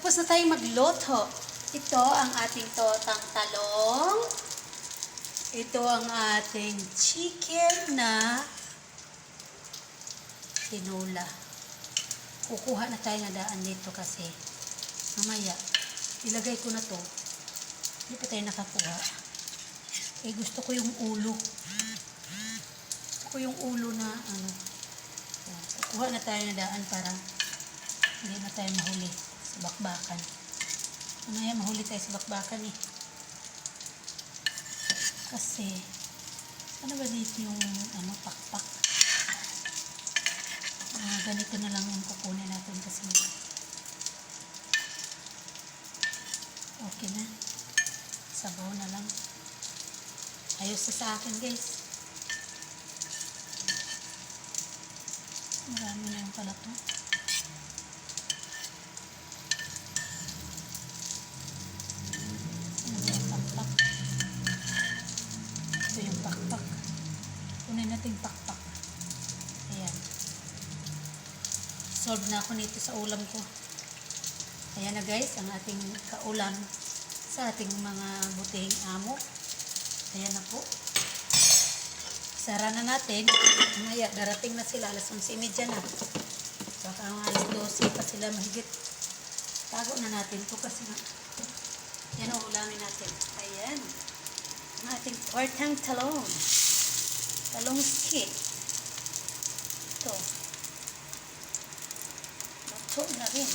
Tapos na tayong magluto. Ito ang ating totang talong. Ito ang ating chicken na tinola. Kukuha na tayo na daan dito kasi mamaya ilagay ko na to. Hindi pa tayo nakakuha. Eh gusto ko yung ulo. Gusto ko yung ulo na ano. Kukuha na tayo na daan para hindi na tayo mahuli sa bakbakan. Mamaya mahuli tayo sa bakbakan eh. Kasi ano ba dito yung ano, pakpak? Ganito na lang yung kukunin natin kasi okay na. Sabaw na lang. Ayos na sa akin guys. Marami na yung pala to. Ano ba yung pakpak? Ito yung pakpak. Kunin natin yung pakpak. Ayan. Solve na ako nito sa ulam ko. Ayan na guys, ang ating kaulam sa ating mga butihing amo. Ayan na po. Sara na natin. Mamaya, darating na sila. Alas 11:30 na. Baka alas 12 pa sila mahigit. Tago na natin ito kasi nga. Yan ang ulamin natin. Ayan. Ang ating tortang talong. Talong skit. Ito. Luto na rin.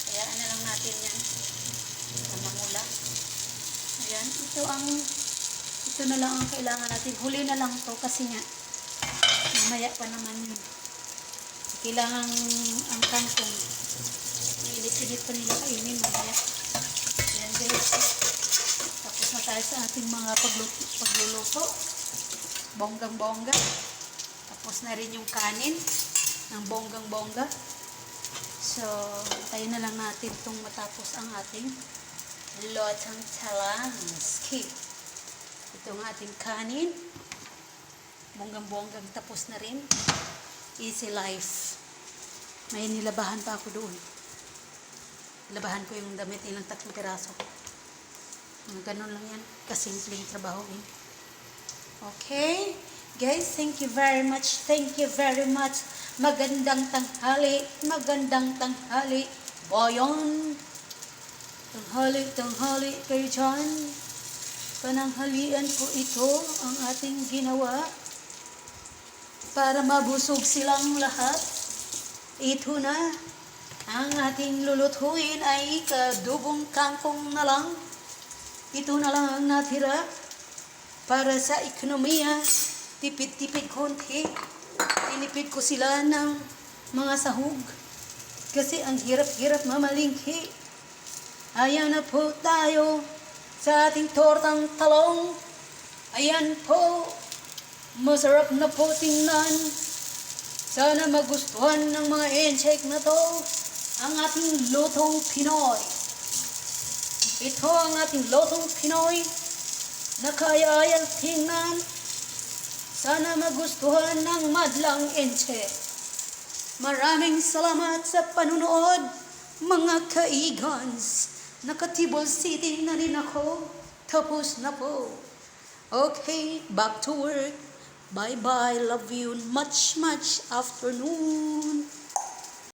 Hayaan na lang natin yan. Na mamula. Ayan. Ito na lang ang kailangan natin. Huli na lang to kasi nga mamaya pa naman yun. Kailangan ang kangkong. Ilit-ilit pa nila kainin mamaya. Ayan guys. Tapos na tayo sa ating mga pagluluto. Bonggang-bongga. Tapos na rin yung kanin ng bonggang-bongga. So, tayo na lang natin itong matapos ang ating lotang talang skip. Ito ang ating kanin. Bonggang-bonggang tapos na rin. Easy life. May nilabahan pa ako doon. Nilabahan ko yung damit ilang 3 piraso. Ganun lang yan. Kasimpleng trabaho eh. Okay. Guys, thank you very much. Thank you very much. Magandang tanghali. Magandang tanghali. Bayan. Tanghali kayo dyan. Pananghalian ko ito ang ating ginawa para mabusog silang lahat. Ito na. Ang ating lulutuin ay kadugong kangkong na lang. Ito na lang ang natira para sa ekonomiya. Tipid-tipid konti. Inipid ko sila ng mga sahog. Kasi ang hirap-hirap mamalingki. Ayan na po tayo sa ating tortang talong. Ayan po. Masarap na po tingnan. Sana magustuhan ng mga insect na to ang ating lutong Pinoy. Ito ang ating lutong Pinoy na kaya-ayang tingnan. Sana magustuhan ng madlang insect. Maraming salamat sa panunood, mga kaigans. Nakatibol City na rin ako. Tapos na po. Okay, back to work. Bye-bye. Love you. Much afternoon.